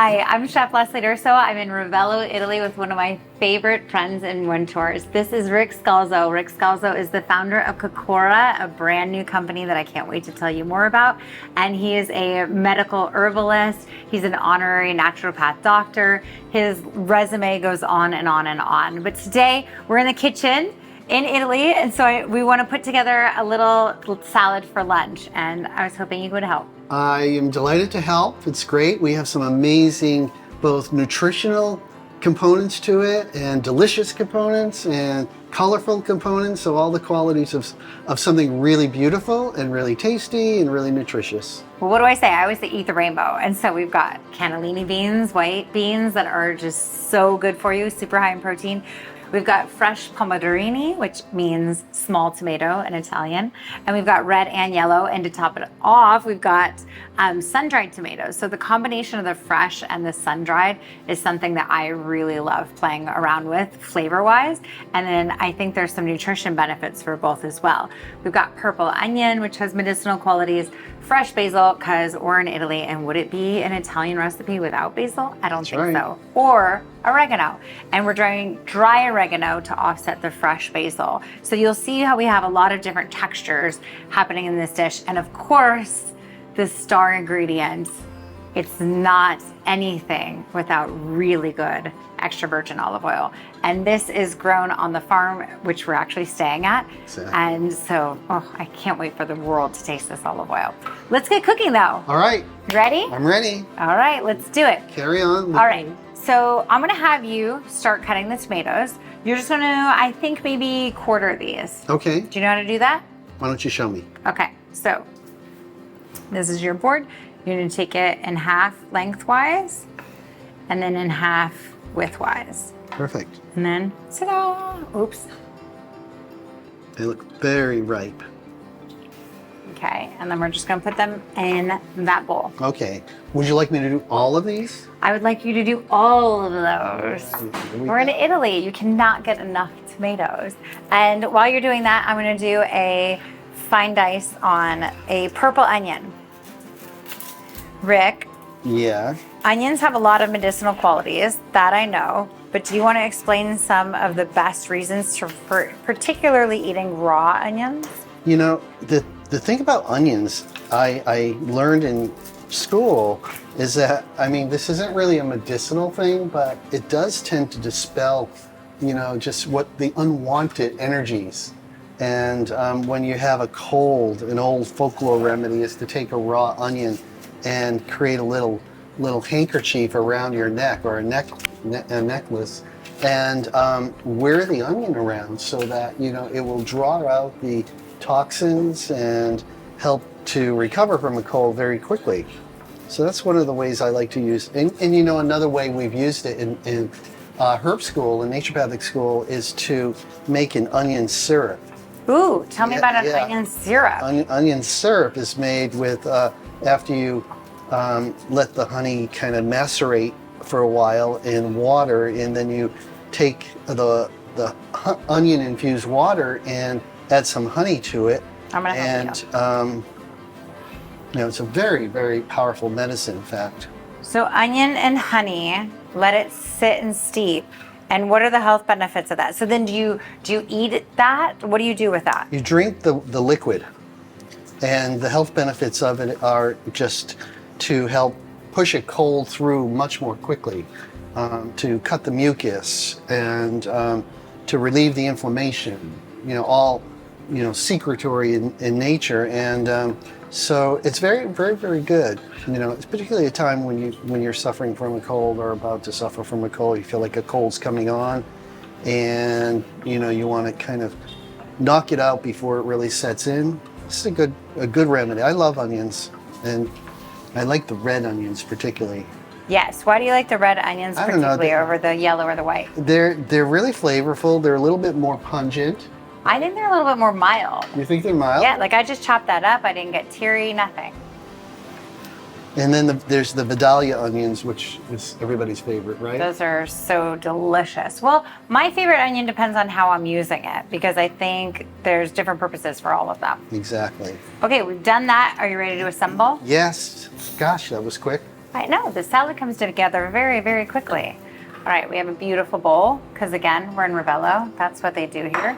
Hi, I'm Chef Leslie Durso. I'm in Ravello, Italy with one of my favorite friends and mentors. This is Rick Scalzo. Rick Scalzo is the founder of Kokora, a brand new company that I can't wait to tell you more about. And he is a medical herbalist. He's an honorary naturopath doctor. His resume goes on and on and on. But today we're in the kitchen in Italy, and so we want to put together a little salad for lunch, and I was hoping you would help. I am delighted to help. It's great. We have some amazing both nutritional components to it and delicious components and colorful components, so all the qualities of something really beautiful and really tasty and really nutritious. Well, what do I say? I always say eat the rainbow. And so we've got cannellini beans, white beans that are just so good for you, super high in protein. We've got fresh pomodorini, which means small tomato in Italian. And we've got red and yellow. And to top it off, we've got sun-dried tomatoes. So the combination of the fresh and the sun-dried is something that I really love playing around with flavor-wise. And then I think there's some nutrition benefits for both as well. We've got purple onion, which has medicinal qualities, fresh basil, because we're in Italy, and would it be an Italian recipe without basil? I don't think so. Or oregano, and we're drying dry oregano to offset the fresh basil. So you'll see how we have a lot of different textures happening in this dish. And of course, the star ingredient, it's not anything without really good extra virgin olive oil. And this is grown on the farm, which we're actually staying at. Exactly. And so, I can't wait for the world to taste this olive oil. Let's get cooking though. All right. Ready? I'm ready. All right, let's do it. Carry on. All right, so I'm gonna have you start cutting the tomatoes. You're just gonna, I think, maybe quarter these. Okay. Do you know how to do that? Why don't you show me? Okay, so this is your board. You're gonna take it in half lengthwise and then in half widthwise. Perfect. And then, ta-da! Oops. They look very ripe. Okay, and then we're just gonna put them in that bowl. Okay. Would you like me to do all of these? I would like you to do all of those. We're in Italy. You cannot get enough tomatoes. And while you're doing that, I'm gonna do a fine dice on a purple onion. Rick, Yeah. onions have a lot of medicinal qualities, that I know, but do you want to explain some of the best reasons for particularly eating raw onions? You know, the thing about onions I learned in school is that, I mean, this isn't really a medicinal thing, but it does tend to dispel, you know, just what the unwanted energies. And when you have a cold, an old folklore remedy is to take a raw onion and create a little handkerchief around your neck or a necklace, and wear the onion around so that, you know, it will draw out the toxins and help to recover from a cold very quickly. So that's one of the ways I like to use. And you know, another way we've used it in herb school, in naturopathic school, is to make an onion syrup. Ooh, tell me about an onion syrup. Onion syrup is made with, after you let the honey kind of macerate for a while in water, and then you take the onion infused water and add some honey to it. I'm gonna help you. You know, it's a very, very powerful medicine, in fact. So onion and honey, let it sit and steep. And what are the health benefits of that? So then do you eat that? What do you do with that? You drink the liquid, and the health benefits of it are just to help push a cold through much more quickly, to cut the mucus, and to relieve the inflammation, you know, all, you know, secretory in nature. And so it's very, very, very good. You know, it's particularly a time when you're suffering from a cold or about to suffer from a cold. You feel like a cold's coming on, and you know, you want to kind of knock it out before it really sets in. This is a good remedy. I love onions, and I like the red onions particularly. Yes. Why do you like the red onions particularly over the yellow or the white? They're really flavorful. They're a little bit more pungent. I think they're a little bit more mild. You think they're mild? Yeah, like I just chopped that up. I didn't get teary, nothing. And then there's the Vidalia onions, which is everybody's favorite, right? Those are so delicious. Well, my favorite onion depends on how I'm using it, because I think there's different purposes for all of them. Exactly. Okay, we've done that. Are you ready to assemble? Yes. Gosh, that was quick. I know, the salad comes together very, very quickly. All right, we have a beautiful bowl, because again, we're in Ravello. That's what they do here.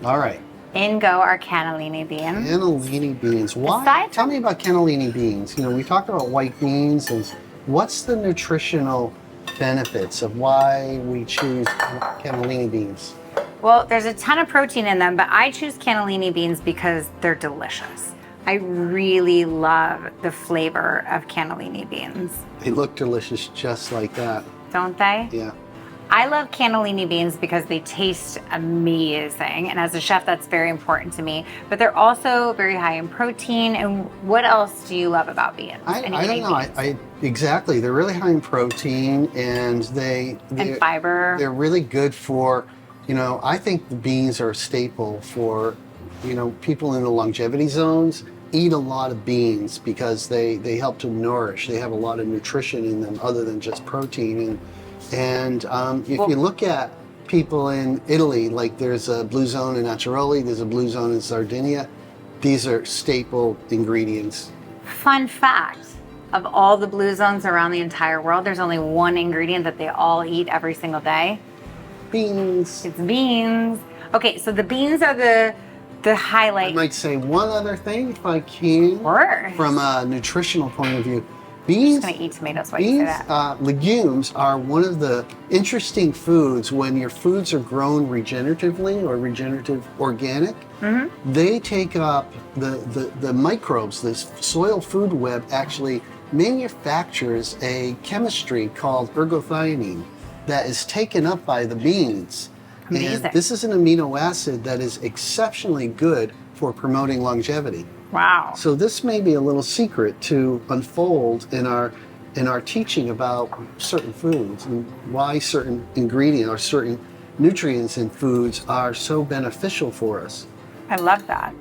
All right. In go our cannellini beans. Cannellini beans. Why? Aside Tell me about cannellini beans. You know, we talked about white beans, and what's the nutritional benefits of why we choose cannellini beans? Well, there's a ton of protein in them, but I choose cannellini beans because they're delicious. I really love the flavor of cannellini beans. They look delicious just like that. Don't they? Yeah. I love cannellini beans because they taste amazing. And as a chef, that's very important to me. But they're also very high in protein. And what else do you love about beans? I don't know. Exactly. They're really high in protein, and and fiber. They're really good for, you know, I think the beans are a staple for, you know, people in the longevity zones eat a lot of beans because they help to nourish. They have a lot of nutrition in them other than just protein. And if you look at people in Italy, like there's a blue zone in Acciaroli, there's a blue zone in Sardinia. These are staple ingredients. Fun fact, of all the blue zones around the entire world, there's only one ingredient that they all eat every single day. Beans. It's beans. Okay, so the beans are the highlight. I might say one other thing, if I can. Sure. From a nutritional point of view. Beans, I'm just gonna eat tomatoes while you say that. Legumes are one of the interesting foods when your foods are grown regeneratively or regenerative organic. Mm-hmm. They take up the microbes. This soil food web actually manufactures a chemistry called ergothioneine that is taken up by the beans. Amazing. And this is an amino acid that is exceptionally good for promoting longevity. Wow. So this may be a little secret to unfold in our teaching about certain foods and why certain ingredients or certain nutrients in foods are so beneficial for us. I love that.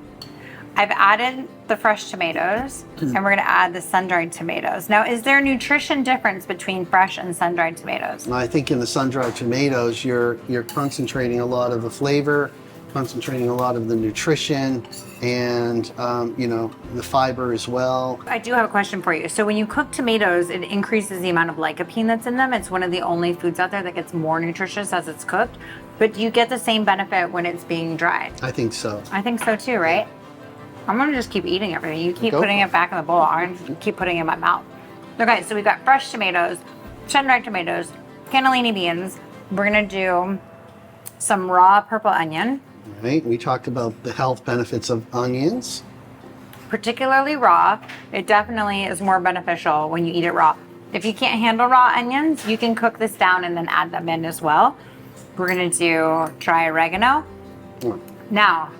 I've added the fresh tomatoes and we're gonna add the sun-dried tomatoes. Now, is there a nutrition difference between fresh and sun-dried tomatoes? And I think in the sun-dried tomatoes, you're concentrating a lot of the flavor, concentrating a lot of the nutrition, and you know, the fiber as well. I do have a question for you. So when you cook tomatoes, it increases the amount of lycopene that's in them. It's one of the only foods out there that gets more nutritious as it's cooked. But do you get the same benefit when it's being dried? I think so. I think so too, right? I'm gonna just keep eating everything. You keep putting it back in the bowl. I'm gonna keep putting it in my mouth. Okay, so we've got fresh tomatoes, sun-dried tomatoes, cannellini beans. We're gonna do some raw purple onion. Right, we talked about the health benefits of onions. Particularly raw. It definitely is more beneficial when you eat it raw. If you can't handle raw onions, you can cook this down and then add them in as well. We're gonna do dry oregano. Now,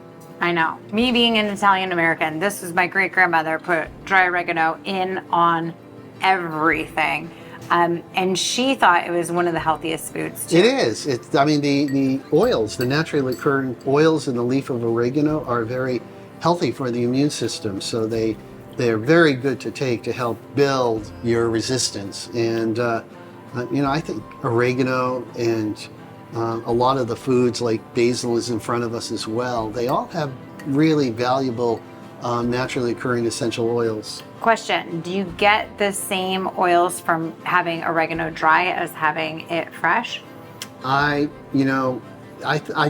I know, me being an Italian American, this is my great grandmother put dry oregano in on everything. And she thought it was one of the healthiest foods too. It is. I mean, the oils, the naturally occurring oils in the leaf of oregano are very healthy for the immune system. So they're very good to take to help build your resistance. And, you know, I think oregano and a lot of the foods like basil is in front of us as well. They all have really valuable naturally occurring essential oils. Question, do you get the same oils from having oregano dry as having it fresh? I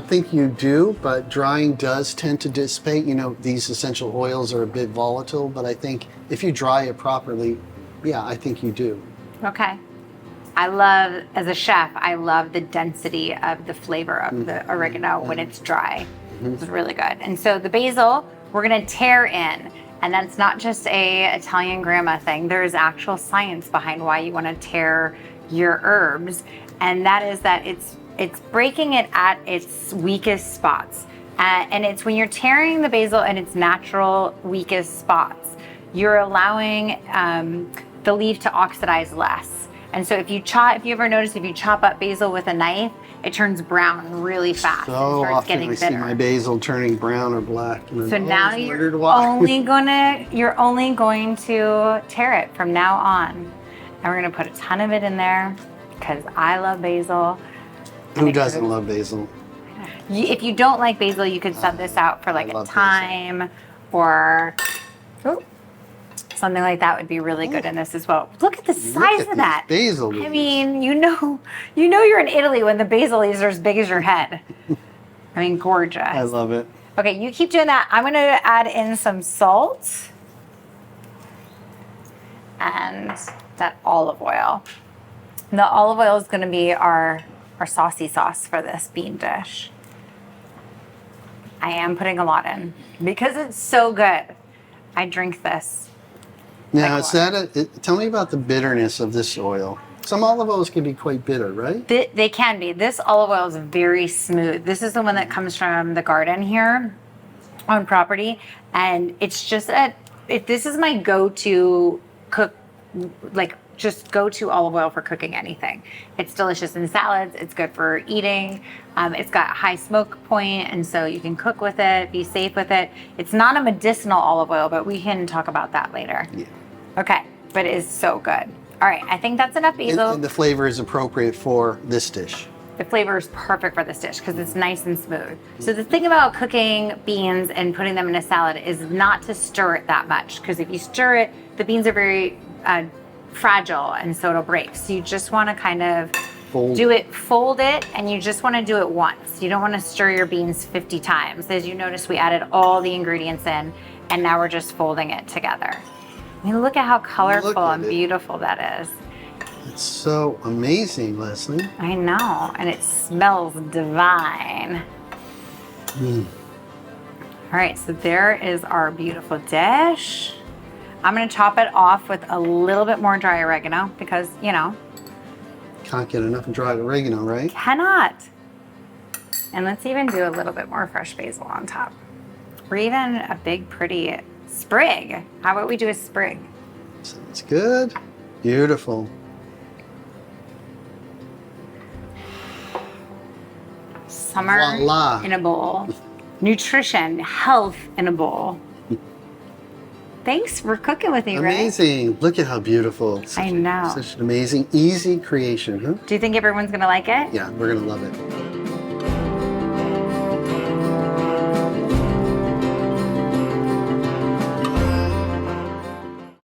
think you do, but drying does tend to dissipate. You know, these essential oils are a bit volatile, but I think if you dry it properly, yeah, I think you do. Okay. I love, as a chef, I love the density of the flavor of the oregano when it's dry. It's really good. And so the basil, we're gonna tear in. And that's not just a Italian grandma thing. There is actual science behind why you want to tear your herbs. And that is that it's breaking it at its weakest spots. And it's when you're tearing the basil in its natural weakest spots, you're allowing the leaf to oxidize less. And so if you ever notice, if you chop up basil with a knife, it turns brown really fast. So and starts often getting I see bitter. my basil turning brown or black. So now you're only going to tear it from now on. And we're gonna put a ton of it in there because I love basil. Who doesn't love basil? If you don't like basil, you could set this out for like a thyme or Something like that would be really good in this as well. Look at the size of that. Basil leaves. I mean, you know you're in Italy when the basil leaves are as big as your head. I mean, gorgeous. I love it. Okay, you keep doing that. I'm going to add in some salt and that olive oil. The olive oil is going to be our saucy sauce for this bean dish. I am putting a lot in because it's so good. I drink this. Now, like is that tell me about the bitterness of this oil. Some olive oils can be quite bitter, right? They can be. This olive oil is very smooth. This is the one that comes from the garden here on property. And it's just this is my go-to just go-to olive oil for cooking anything. It's delicious in salads. It's good for eating. It's got a high smoke point, and so you can cook with it, be safe with it. It's not a medicinal olive oil, but we can talk about that later. Yeah. Okay, but it is so good. All right, I think that's enough basil. And the flavor is appropriate for this dish. The flavor is perfect for this dish because it's nice and smooth. So the thing about cooking beans and putting them in a salad is not to stir it that much, because if you stir it, the beans are very fragile and so it'll break. So you just want to kind of fold it, and you just want to do it once. You don't want to stir your beans 50 times. As you notice, we added all the ingredients in, and now we're just folding it together. I mean, look at how colorful and beautiful that is. It's so amazing, Leslie. I know, and it smells divine. All right, so there is our beautiful dish. I'm gonna top it off with a little bit more dry oregano because, Can't get enough dried oregano, right? Cannot. And let's even do a little bit more fresh basil on top. Or even a big, pretty sprig. How about we do a sprig? Sounds good. Beautiful. Summer Voila. in a bowl. Nutrition, health in a bowl. Thanks for cooking with me, Ray. Amazing. Look at how beautiful. I know. Such an amazing, easy creation, huh? Do you think everyone's gonna like it? Yeah, we're gonna love it.